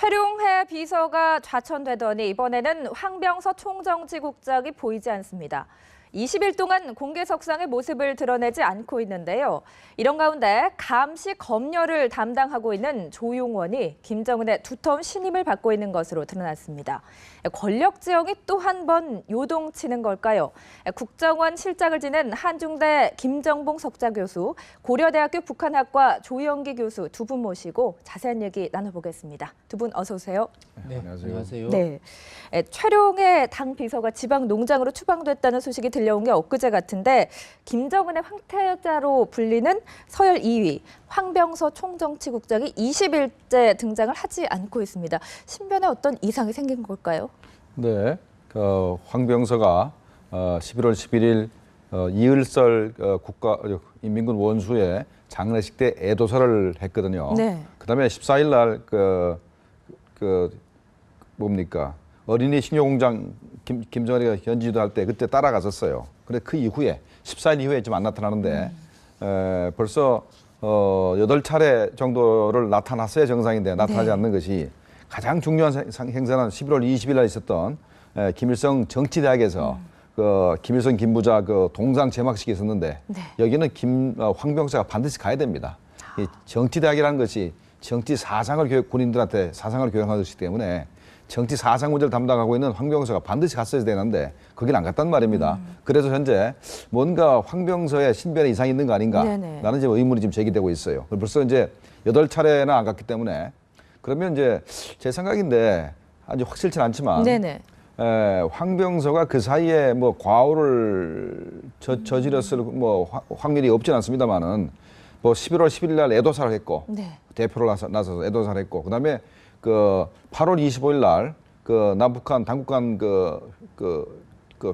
최룡해 비서가 좌천되더니 이번에는 황병서 총정치국장이 보이지 않습니다. 20일 동안 공개석상의 모습을 드러내지 않고 있는데요. 이런 가운데 감시 검열을 담당하고 있는 조용원이 김정은의 두터운 신임을 받고 있는 것으로 드러났습니다. 권력 지형이 또 한 번 요동치는 걸까요? 국정원 실장을 지낸 한중대 김정봉 석좌교수, 고려대학교 북한학과 조영기 교수 두 분 모시고 자세한 얘기 나눠보겠습니다. 두 분 어서 오세요. 네, 안녕하세요. 네, 최룡해 당 비서가 지방 농장으로 추방됐다는 소식이 들려온 게 엊그제 같은데 김정은의 황태자로 불리는 서열 2위 황병서 총정치국장이 20일째 등장을 하지 않고 있습니다. 신변에 어떤 이상이 생긴 걸까요? 네, 황병서가 11월 11일 이을설 인민군 원수의 장례식 때 애도사를 했거든요. 네. 그다음에 14일 날 어린이 식료공장 김정은이가 현지도 할 때 그때 따라갔었어요. 근데 그 이후에 14일 이후에 좀 안 나타나는데 벌써 8차례 정도를 나타났어야 정상인데 나타나지 네. 않는 것이 가장 중요한 행사는 11월 20일 날 있었던 김일성 정치대학에서 김일성 김부자 동상 제막식이 있었는데 네. 여기는 황병서가 반드시 가야 됩니다. 이 정치대학이라는 것이 정치 사상을 군인들한테 사상을 교육하는 것이기 때문에 정치 사상 문제를 담당하고 있는 황병서가 반드시 갔어야 되는데 거긴 안 갔단 말입니다. 그래서 현재 뭔가 황병서의 신변에 이상이 있는 거 아닌가? 네네. 라는 이제 의문이 지금 제기되고 있어요. 벌써 이제 8차례나 안 갔기 때문에 그러면 이제 제 생각인데 아주 확실치는 않지만 네네. 황병서가 그 사이에 뭐 과오를 저질렀을 확률이 없지는 않습니다만은 뭐 11월 11일 날 애도사를 했고 네. 대표로 나서서 애도사를 했고 그다음에 8월 25일 날 남북한 당국간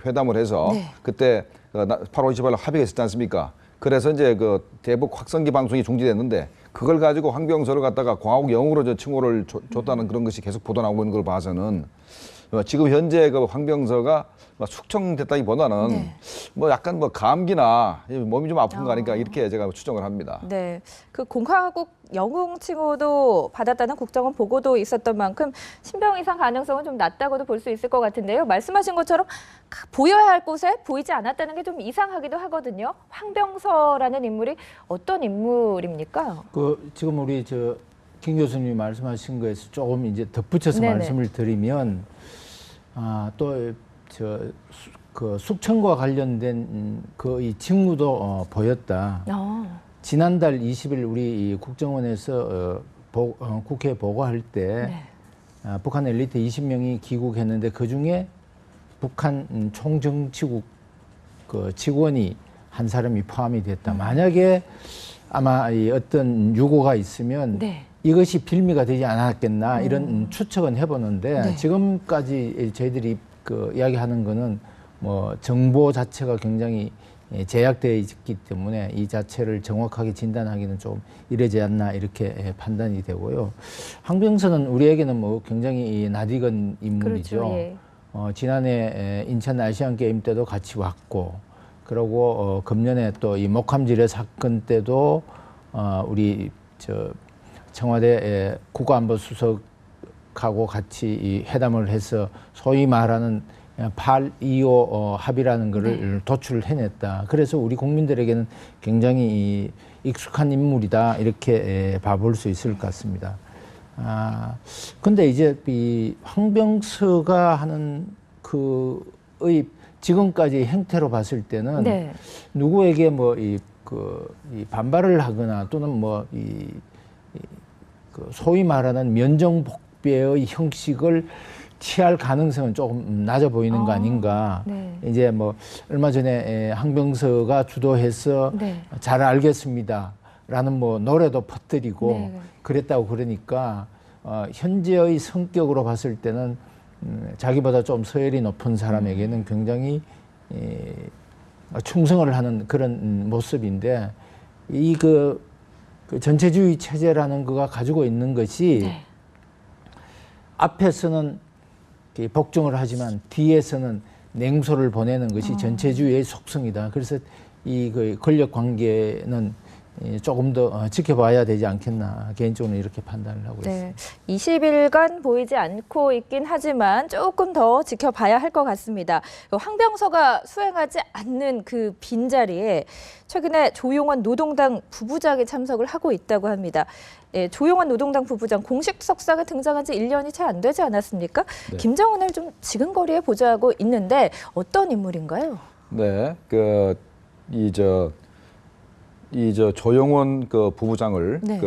회담을 해서 네. 그때 8월 25일 날 합의가 있었지 않습니까? 그래서 이제 대북 확성기 방송이 중지됐는데 그걸 가지고 황병서를 갖다가 과학 영웅으로 칭호를 줬다는 그런 것이 계속 보도 나오고 있는 걸 봐서는 지금 현재 황병서가 숙청됐다기보다는 네. 약간 감기나 몸이 좀 아픈 거 아닌가 이렇게 제가 추정을 합니다. 네, 그 공화국 영웅 칭호도 받았다는 국정원 보고도 있었던 만큼 신병 이상 가능성은 좀 낮다고도 볼 수 있을 것 같은데요. 말씀하신 것처럼 보여야 할 곳에 보이지 않았다는 게 좀 이상하기도 하거든요. 황병서라는 인물이 어떤 인물입니까? 지금 우리 김 교수님이 말씀하신 거에서 조금 이제 덧붙여서 네네. 말씀을 드리면 숙청과 관련된 이 직무도 보였다. 지난달 20일 우리 국정원에서 국회에 보고할 때 네. 북한 엘리트 20명이 귀국했는데 그 중에 북한 총정치국 직원이 한 사람이 포함이 됐다. 만약에 아마 어떤 유고가 있으면 네. 이것이 빌미가 되지 않았겠나 이런 추측은 해보는데 네. 지금까지 저희들이 이야기하는 거는 정보 자체가 굉장히 제약되어 있기 때문에 이 자체를 정확하게 진단하기는 좀 이르지 않나 이렇게 판단이 되고요. 황병서는 우리에게는 굉장히 낯익은 인물이죠. 그렇죠. 예. 지난해 인천 아시안 게임 때도 같이 왔고, 그리고 금년에 또 이 목함지뢰 사건 때도 우리 청와대 국가안보수석하고 같이 이 회담을 해서 소위 말하는 8.25 합의라는 것을 도출을 해냈다. 그래서 우리 국민들에게는 굉장히 익숙한 인물이다 이렇게 봐볼 수 있을 것 같습니다. 근데 이제 이 황병서가 하는 그의 지금까지 행태로 봤을 때는 네. 누구에게 이 반발을 하거나 또는 소위 말하는 면정복배의 형식을 취할 가능성은 조금 낮아 보이는 거 아닌가. 네. 이제 얼마 전에 황병서가 주도해서 네. 잘 알겠습니다. 라는 노래도 퍼뜨리고 네. 그랬다고 그러니까 현재의 성격으로 봤을 때는 자기보다 좀 서열이 높은 사람에게는 굉장히 충성을 하는 그런 모습인데 그 전체주의 체제라는 거가 가지고 있는 것이 네. 앞에서는 복종을 하지만 뒤에서는 냉소를 보내는 것이 전체주의의 속성이다. 그래서 이 권력 관계는 조금 더 지켜봐야 되지 않겠나 개인적으로 이렇게 판단을 하고 네, 있습니다. 20일간 보이지 않고 있긴 하지만 조금 더 지켜봐야 할 것 같습니다. 황병서가 수행하지 않는 그 빈자리에 최근에 조용원 노동당 부부장이 참석을 하고 있다고 합니다. 예, 조용원 노동당 부부장 공식 석상에 등장한 지 1년이 채 안 되지 않았습니까? 네. 김정은을 좀 지근거리에 보좌하고 있는데 어떤 인물인가요? 네, 조용원 그 부부장을 네.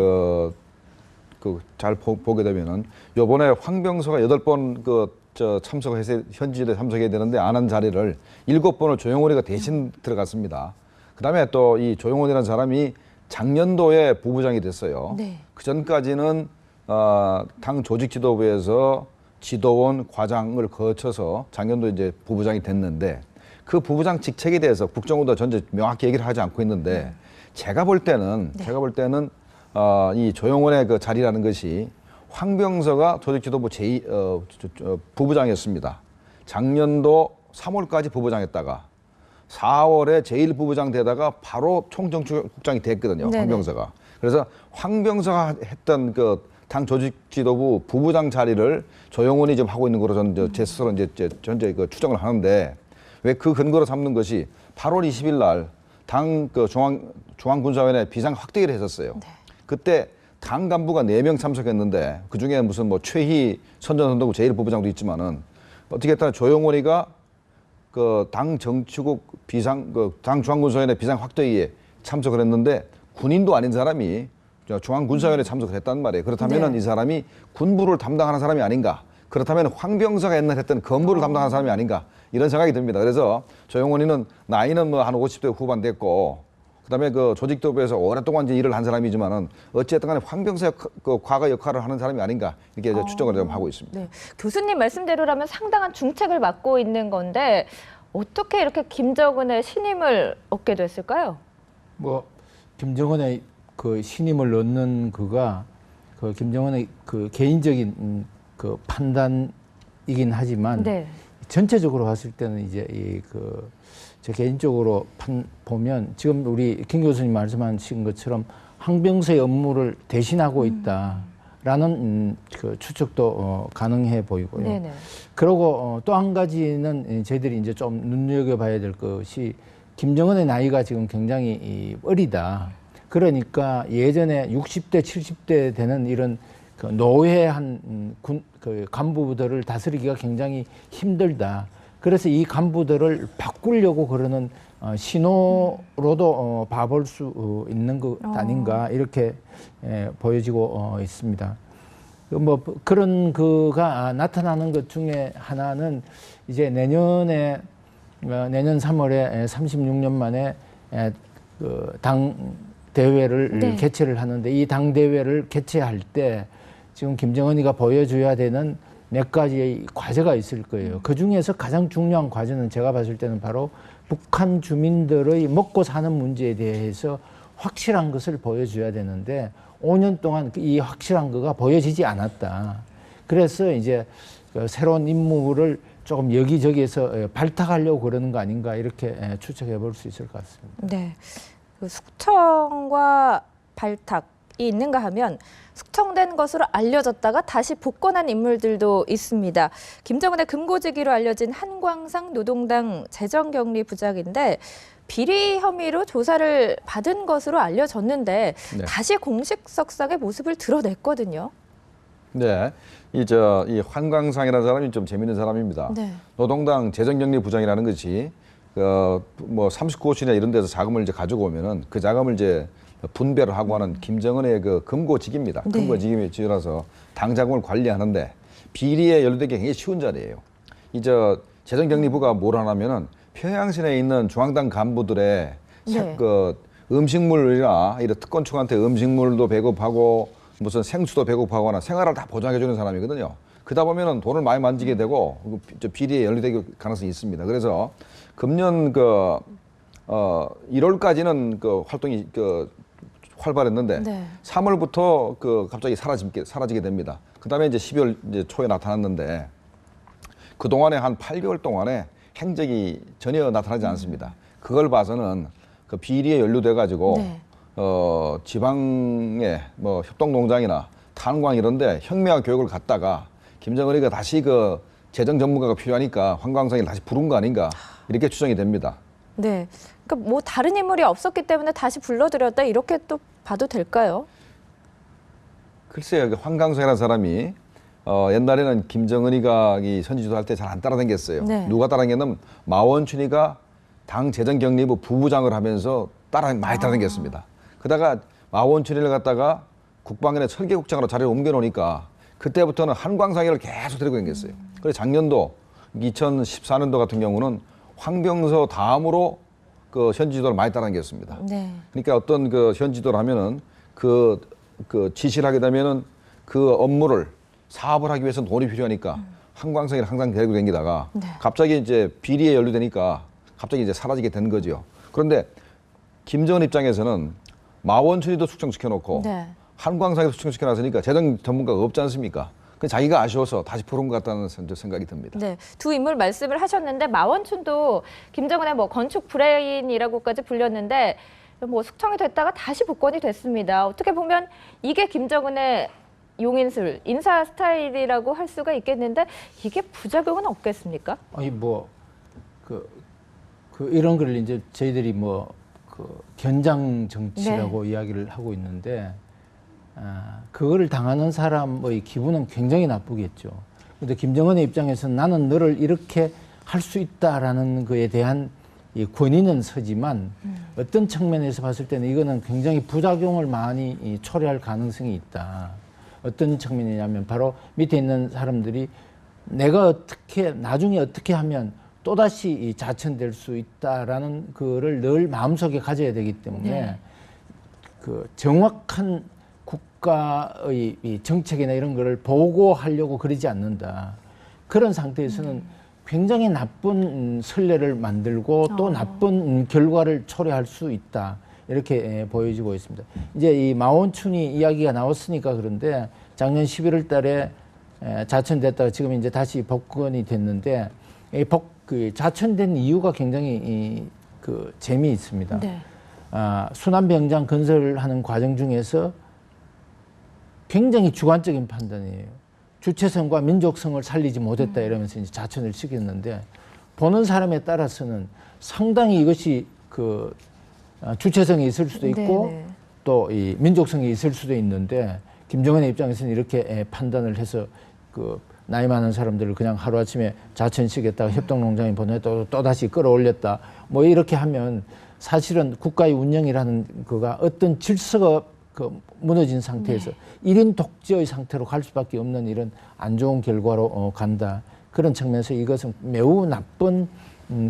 잘 보게 되면은 요번에 황병서가 8번 참석해서 현지에 참석해야 되는데 안 한 자리를 7번을 조용원이가 대신 들어갔습니다. 그다음에 또 이 조용원이라는 사람이 작년도에 부부장이 됐어요. 네. 그 전까지는 당 조직 지도부에서 지도원 과장을 거쳐서 작년도 이제 부부장이 됐는데 그 부부장 직책에 대해서 국정원도 전체 명확히 얘기를 하지 않고 있는데 제가 볼 때는 이 조용원의 그 자리라는 것이 황병서가 조직지도부 부부장이었습니다. 작년도 3월까지 부부장했다가 4월에 제1부부장 되다가 바로 총정치국장이 됐거든요. 네네. 황병서가. 그래서 황병서가 했던 그 당 조직지도부 부부장 자리를 조용원이 지금 하고 있는 거로 저는 제 스스로 전제 추정을 하는데 왜 그 근거로 삼는 것이 8월 20일 날 당 중앙군사위원회 비상 확대기를 했었어요. 네. 그때 당 간부가 4명 참석했는데 그 중에 무슨 뭐 최희 선전선도부 제1부부장도 있지만은 어떻게 했다 조용원이가 그 당 정치국 당 중앙군사위원회 비상 확대기에 참석을 했는데 군인도 아닌 사람이 중앙군사위원회 참석을 했단 말이에요. 그렇다면은 네. 이 사람이 군부를 담당하는 사람이 아닌가? 그렇다면 황병서가 옛날 했던 건부를 담당하는 사람이 아닌가? 이런 생각이 듭니다. 그래서 조용원이는 나이는 뭐 한 50대 후반 됐고 그다음에 그 조직도부에서 오랫동안 이제 일을 한 사람이지만은 어쨌든 간에 황병서의 그 과거 역할을 하는 사람이 아닌가 이렇게 이제 추정을 좀 하고 있습니다. 네. 교수님 말씀대로라면 상당한 중책을 맡고 있는 건데 어떻게 이렇게 김정은의 신임을 얻게 됐을까요? 뭐 김정은의 그 신임을 얻는 그가 그 김정은의 그 개인적인 그 판단이긴 하지만 네. 전체적으로 봤을 때는 이제 제 개인적으로 보면 지금 우리 김 교수님 말씀하신 것처럼 황병서의 업무를 대신하고 있다라는 그 추측도 가능해 보이고요. 네네. 그리고 또 한 가지는 저희들이 이제 좀 눈여겨봐야 될 것이 김정은의 나이가 지금 굉장히 어리다. 그러니까 예전에 60대, 70대 되는 이런 그 노회한 그 간부들을 다스리기가 굉장히 힘들다. 그래서 이 간부들을 바꾸려고 그러는 신호로도 봐볼 수 있는 것 아닌가 이렇게 보여지고 있습니다. 뭐 그런 그가 나타나는 것 중에 하나는 이제 내년 3월에 36년 만에 그 당 대회를 네. 개최를 하는데 이 당 대회를 개최할 때 지금 김정은이가 보여줘야 되는 몇 가지의 과제가 있을 거예요. 그 중에서 가장 중요한 과제는 제가 봤을 때는 바로 북한 주민들의 먹고 사는 문제에 대해서 확실한 것을 보여줘야 되는데 5년 동안 이 확실한 거가 보여지지 않았다. 그래서 이제 새로운 임무를 조금 여기저기에서 발탁하려고 그러는 거 아닌가 이렇게 추측해 볼 수 있을 것 같습니다. 네. 그 숙청과 발탁이 있는가 하면 숙청된 것으로 알려졌다가 다시 복권한 인물들도 있습니다. 김정은의 금고지기로 알려진 한광상 노동당 재정경리 부장인데 비리 혐의로 조사를 받은 것으로 알려졌는데 네. 다시 공식 석상의 모습을 드러냈거든요. 네, 이 한광상이라는 사람이 좀 재미있는 사람입니다. 네. 노동당 재정경리 부장이라는 것이 뭐 39호실이나 이런 데서 자금을 이제 가지고 오면은 그 자금을 이제 분배를 하고 하는 김정은의 그 금고직입니다. 네. 금고직이라서 당 자금을 관리하는데 비리에 연루되기 굉장히 쉬운 자리예요. 재정경리부가 뭘 하냐면은 평양시내에 있는 중앙당 간부들의 네. 그 음식물이나 이런 특권층한테 음식물도 배급하고 무슨 생수도 배급하거나 생활을 다 보장해주는 사람이거든요. 그러다 보면은 돈을 많이 만지게 되고 비리에 연루될 가능성이 있습니다. 그래서 금년 1월까지는 그 활동이 활발했는데 네. 3월부터 갑자기 사라지게 됩니다. 그다음에 이제 12월 이제 초에 나타났는데 그 동안에 한 8개월 동안에 행적이 전혀 나타나지 않습니다. 그걸 봐서는 그 비리에 연루돼 가지고 네. 지방의 뭐 협동농장이나 탄광 이런데 혁명화 교육을 갖다가 김정은이가 다시 그 재정 전문가가 필요하니까 황광성이 다시 부른 거 아닌가 이렇게 추정이 됩니다. 네. 그러니까 뭐 다른 인물이 없었기 때문에 다시 불러들였다 이렇게 또 봐도 될까요? 글쎄요, 황광성이라는 사람이 옛날에는 김정은이가 이 선지주도 할 때 잘 안 따라다녔어요. 네. 누가 따라다녔냐면 마원춘이가 당 재정경리부 부부장을 하면서 많이 따라다녔습니다. 그러다가 마원춘이를 갖다가 국방연의 설계국장으로 자리를 옮겨놓으니까 그때부터는 한광상이를 계속 데리고 다녔어요. 그래서 작년도 2014년도 같은 경우는 황병서 다음으로 그 현지지도를 많이 따라다녔습니다. 네. 그러니까 어떤 그 현지지도를 하면은 그 지시를 하게 되면은 그 업무를 사업을 하기 위해서는 돈이 필요하니까 한광성이를 항상 데리고 다니다가 네. 갑자기 이제 비리에 연루되니까 갑자기 이제 사라지게 된 거죠. 그런데 김정은 입장에서는 마원춘이도 숙청시켜놓고 네. 한광성이도 숙청시켜놨으니까 재정 전문가가 없지 않습니까? 그 자기가 아쉬워서 다시 부른 것 같다는 생각이 듭니다. 네, 두 인물 말씀을 하셨는데 마원춘도 김정은의 뭐 건축 브레인이라고까지 불렸는데 뭐 숙청이 됐다가 다시 복권이 됐습니다. 어떻게 보면 이게 김정은의 용인술, 인사 스타일이라고 할 수가 있겠는데 이게 부작용은 없겠습니까? 아니 뭐 이런 걸 이제 저희들이 뭐 그 견장 정치라고 이야기를 하고 있는데 그거를 당하는 사람의 기분은 굉장히 나쁘겠죠. 근데 김정은의 입장에서는 나는 너를 이렇게 할 수 있다라는 거에 대한 이 권위는 서지만 어떤 측면에서 봤을 때는 이거는 굉장히 부작용을 많이 초래할 가능성이 있다. 어떤 측면이냐면 바로 밑에 있는 사람들이 내가 나중에 어떻게 하면 또다시 자천될 수 있다라는 거를 늘 마음속에 가져야 되기 때문에 네. 그 정확한 국가의 이 정책이나 이런 거를 보고하려고 그러지 않는다. 그런 상태에서는 굉장히 나쁜 선례를 만들고 또 나쁜 결과를 초래할 수 있다. 이렇게 보여지고 있습니다. 이제 이 마원춘이 이야기가 나왔으니까 그런데 작년 11월 달에 자천됐다가 지금 이제 다시 복권이 됐는데 그 자천된 이유가 굉장히 그 재미있습니다. 네. 순환병장 건설하는 과정 중에서 굉장히 주관적인 판단이에요. 주체성과 민족성을 살리지 못했다 이러면서 이제 자천을 시켰는데 보는 사람에 따라서는 상당히 이것이 그 주체성이 있을 수도 있고 네네. 또 이 민족성이 있을 수도 있는데 김정은의 입장에서는 이렇게 판단을 해서 그 나이 많은 사람들을 그냥 하루아침에 자천시켰다가 협동농장에 보내또 다시 끌어올렸다. 뭐 이렇게 하면 사실은 국가의 운영이라는 거가 어떤 질서가 그 무너진 상태에서 1인 독재의 상태로 갈 수밖에 없는 이런 안 좋은 결과로 간다. 그런 측면에서 이것은 매우 나쁜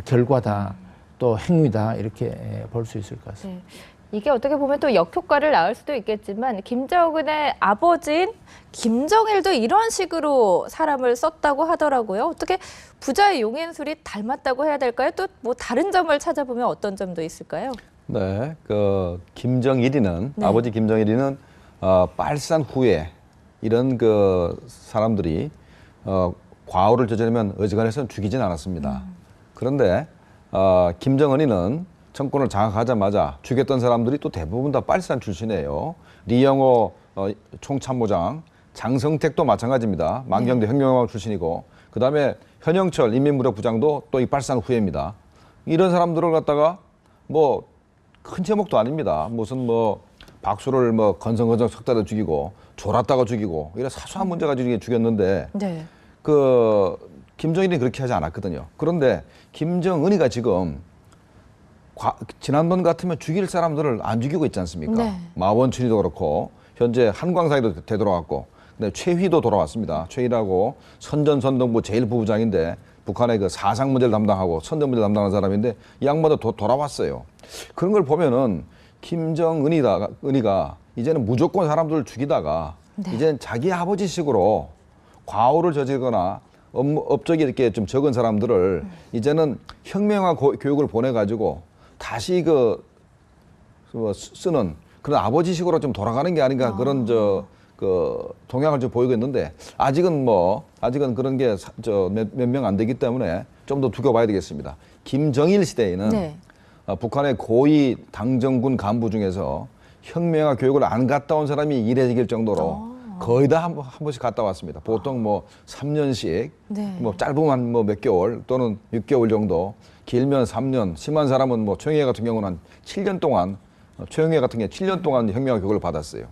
결과다. 또 행위다. 이렇게 볼 수 있을 것 같습니다. 네. 이게 어떻게 보면 또 역효과를 낳을 수도 있겠지만 김정은의 아버지인 김정일도 이런 식으로 사람을 썼다고 하더라고요. 어떻게 부자의 용인술이 닮았다고 해야 될까요? 또 뭐 다른 점을 찾아보면 어떤 점도 있을까요? 네, 그 김정일이는 네. 아버지 김정일이는 빨산 후에 이런 그 사람들이 과오를 저지르면 어지간해서는 죽이진 않았습니다. 그런데 김정은이는 정권을 장악하자마자 죽였던 사람들이 또 대부분 다 빨산 출신이에요. 리영호 총참모장, 장성택도 마찬가지입니다. 만경대 혁명왕 출신이고, 그 다음에 현영철 인민무력부장도 또 이 빨산 후예입니다. 이런 사람들을 갖다가 뭐 큰 제목도 아닙니다. 무슨 뭐 박수를 뭐 건성건성 석다도 죽이고 졸았다가 죽이고 이런 사소한 문제 가지고 죽였는데 네. 그 김정일이 그렇게 하지 않았거든요. 그런데 김정은이가 지금 지난번 같으면 죽일 사람들을 안 죽이고 있지 않습니까? 네. 마원춘이도 그렇고 현재 한광사이도 되돌아왔고, 근데 최휘도 돌아왔습니다. 최휘라고 선전선동부 제1부부장인데 북한의 그 사상 문제를 담당하고 선전 문제를 담당하는 사람인데 이 양반도 돌아왔어요. 그런 걸 보면은 김정은이가 이제는 무조건 사람들을 죽이다가 네. 이제는 자기 아버지식으로 과오를 저지르거나 업적이 이렇게 좀 적은 사람들을 이제는 혁명화 교육을 보내가지고 다시 쓰는 그런 아버지식으로 좀 돌아가는 게 아닌가 그런 동향을 좀 보이고 있는데 아직은 그런 게 몇 명 안 되기 때문에 좀 더 두고 봐야 되겠습니다. 김정일 시대에는 네. 북한의 고위 당정군 간부 중에서 혁명화 교육을 안 갔다 온 사람이 이례적일 정도로 거의 다 한 번씩 갔다 왔습니다. 보통 뭐 3년씩, 네. 뭐 짧으면 뭐 몇 개월 또는 6개월 정도, 길면 3년, 심한 사람은 뭐 최영애 같은 경우는 한 7년 동안, 최영애 같은 경우 7년 동안 혁명화 교육을 받았어요.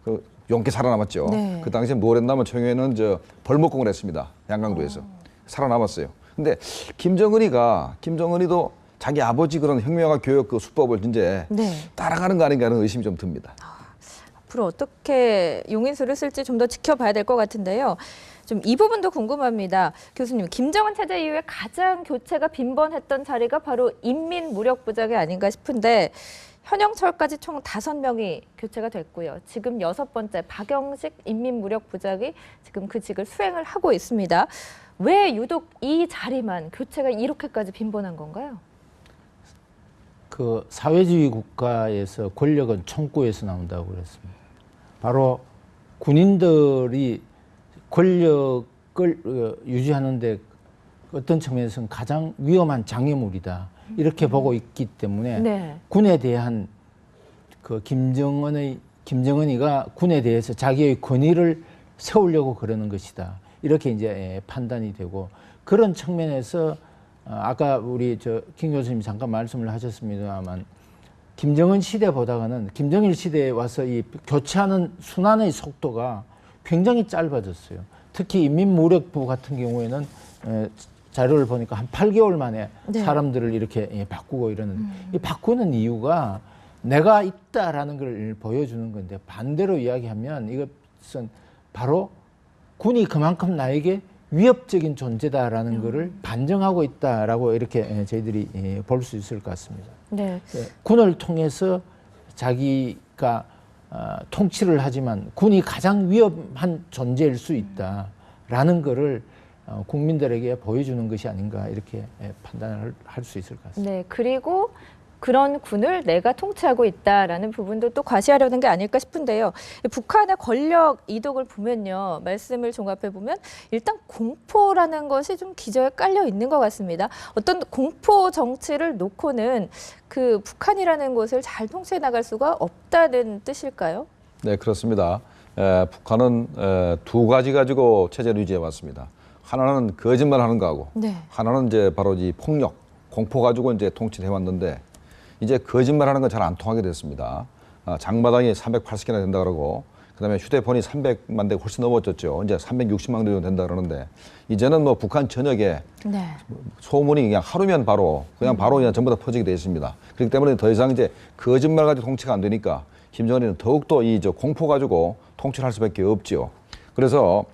그 용케 살아남았죠. 네. 그 당시에 뭘 했냐면 최영애는 저 벌목공을 했습니다. 양강도에서. 살아남았어요. 근데 김정은이도 자기 아버지 그런 혁명화 교육 그 수법을 이제 네. 따라가는 거 아닌가 하는 의심이 좀 듭니다. 앞으로 어떻게 용인수를 쓸지 좀 더 지켜봐야 될 것 같은데요. 좀 이 부분도 궁금합니다. 교수님, 김정은 체제 이후에 가장 교체가 빈번했던 자리가 바로 인민무력부장이 아닌가 싶은데 현영철까지 총 5명이 교체가 됐고요. 지금 6번째 박영식 인민무력부장이 지금 그 직을 수행을 하고 있습니다. 왜 유독 이 자리만 교체가 이렇게까지 빈번한 건가요? 그 사회주의 국가에서 권력은 총구에서 나온다고 그랬습니다. 바로 군인들이 권력을 유지하는데 어떤 측면에서는 가장 위험한 장애물이다. 이렇게 보고 있기 때문에 네. 군에 대한 그 김정은이가 군에 대해서 자기의 권위를 세우려고 그러는 것이다. 이렇게 이제 판단이 되고 그런 측면에서 아까 우리 김 교수님이 잠깐 말씀을 하셨습니다만 김정은 시대보다는 김정일 시대에 와서 이 교체하는 순환의 속도가 굉장히 짧아졌어요. 특히 인민무력부 같은 경우에는 자료를 보니까 한 8개월 만에 네. 사람들을 이렇게 바꾸고 이러는 이 바꾸는 이유가 내가 있다라는 걸 보여주는 건데 반대로 이야기하면 이것은 바로 군이 그만큼 나에게 위협적인 존재다라는 것을 반증하고 있다라고 이렇게 저희들이 볼 수 있을 것 같습니다. 네. 군을 통해서 자기가 통치를 하지만 군이 가장 위험한 존재일 수 있다라는 것을 국민들에게 보여주는 것이 아닌가 이렇게 판단을 할 수 있을 것 같습니다. 네. 그리고 그런 군을 내가 통치하고 있다라는 부분도 또 과시하려는 게 아닐까 싶은데요. 북한의 권력 이동을 보면요. 말씀을 종합해 보면 일단 공포라는 것이 좀 기저에 깔려 있는 것 같습니다. 어떤 공포 정치를 놓고는 그 북한이라는 곳을 잘 통치해 나갈 수가 없다는 뜻일까요? 네, 그렇습니다. 북한은 두 가지 가지고 체제를 유지해 왔습니다. 하나는 거짓말하는 거하고, 네. 하나는 이제 바로 이 폭력, 공포 가지고 이제 통치를 해왔는데 이제 거짓말하는 건 잘 안 통하게 됐습니다. 장마당이 380개나 된다 그러고, 그다음에 휴대폰이 300만 대 훨씬 넘어졌죠. 이제 360만 대 정도 된다 그러는데 이제는 뭐 북한 전역에 네. 소문이 그냥 하루면 바로 그냥 전부 다 퍼지게 돼 있습니다. 그렇기 때문에 더 이상 이제 거짓말 가지고 통치가 안 되니까 김정은이는 더욱더 공포 가지고 통치를 할 수밖에 없지요. 그래서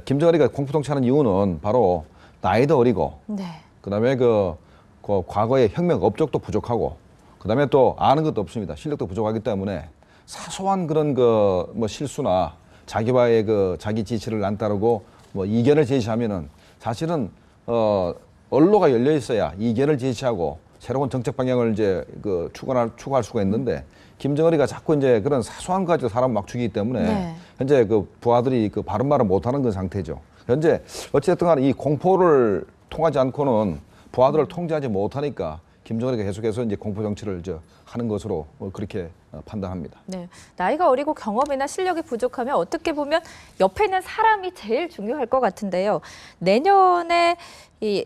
김정은이가 공포 통치하는 이유는 바로 나이도 어리고, 네. 그다음에 그 과거에 혁명 업적도 부족하고, 그다음에 또 아는 것도 없습니다. 실력도 부족하기 때문에 사소한 그런 뭐 실수나 자기와의 자기 지시를 안 따르고 뭐 이견을 제시하면은 사실은 언로가 열려 있어야 이견을 제시하고 새로운 정책 방향을 이제 추구할 수가 있는데 김정은이가 자꾸 이제 그런 사소한 거 가지고 사람 막 죽이기 때문에 네. 현재 부하들이 바른 말을 못 하는 그 상태죠. 현재 어쨌든 간에 이 공포를 통하지 않고는 부하들을 통제하지 못하니까 김정은이가 계속해서 이제 공포 정치를 하는 것으로 그렇게 판단합니다. 네. 나이가 어리고 경험이나 실력이 부족하면 어떻게 보면 옆에 있는 사람이 제일 중요할 것 같은데요. 내년에 이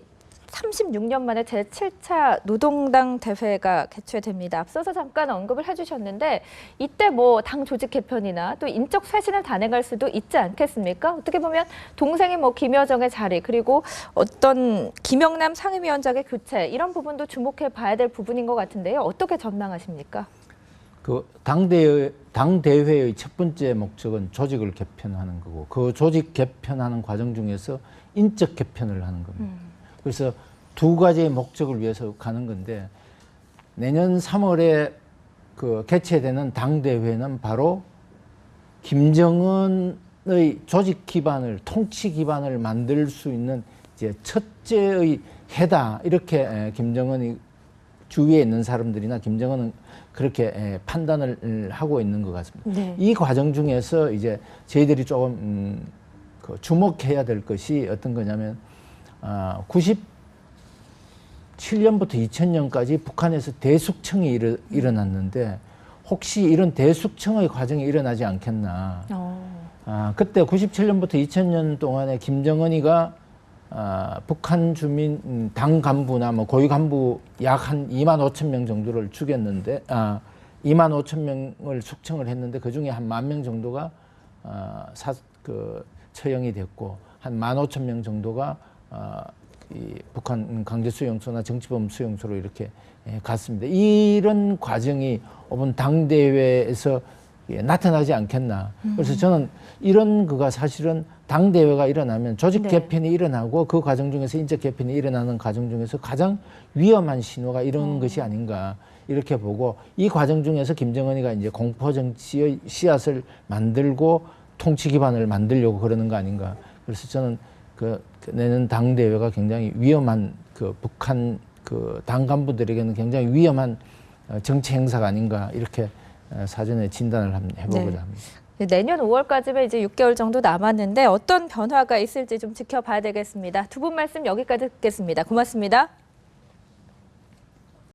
36년 만에 제7차 노동당 대회가 개최됩니다. 앞서서 잠깐 언급을 해주셨는데 이때 뭐 당 조직 개편이나 또 인적 쇄신을 단행할 수도 있지 않겠습니까? 어떻게 보면 동생이 뭐 김여정의 자리 그리고 어떤 김영남 상임위원장의 교체 이런 부분도 주목해 봐야 될 부분인 것 같은데요. 어떻게 전망하십니까? 그 당대회의 첫 번째 목적은 조직을 개편하는 거고 그 조직 개편하는 과정 중에서 인적 개편을 하는 겁니다. 그래서 두 가지의 목적을 위해서 가는 건데 내년 3월에 개최되는 당대회는 바로 김정은의 조직 기반을 통치 기반을 만들 수 있는 이제 첫째의 해다 이렇게 김정은이 주위에 있는 사람들이나 김정은은 그렇게 판단을 하고 있는 것 같습니다. 네. 이 과정 중에서 이제 저희들이 조금 주목해야 될 것이 어떤 거냐면 97년부터 2000년까지 북한에서 대숙청이 일어났는데 혹시 이런 대숙청의 과정이 일어나지 않겠나. 그때 97년부터 2000년 동안에 김정은이가 북한 주민 당 간부나 뭐 고위 간부 약 한 2만 5천 명 정도를 죽였는데 2만 5천 명을 숙청을 했는데 그 중에 한 1만 명 정도가 처형이 됐고 한 1만 5천 명 정도가 이 북한 강제 수용소나 정치범 수용소로 이렇게 갔습니다. 이런 과정이 이번 당대회에서 나타나지 않겠나. 그래서 저는 이런 그가 사실은 당대회가 일어나면 조직 개편이 일어나고 그 과정 중에서 인적 개편이 일어나는 과정 중에서 가장 위험한 신호가 이런 것이 아닌가 이렇게 보고 이 과정 중에서 김정은이가 이제 공포 정치의 씨앗을 만들고 통치 기반을 만들려고 그러는 거 아닌가. 그래서 저는 내년 당대회가 굉장히 위험한 북한 당 간부들에게는 굉장히 위험한 정치 행사가 아닌가 이렇게 사전에 진단을 해보고자 합니다. 내년 5월까지면 이제 6개월 정도 남았는데 어떤 변화가 있을지 좀 지켜봐야 되겠습니다. 두 분 말씀 여기까지 듣겠습니다. 고맙습니다.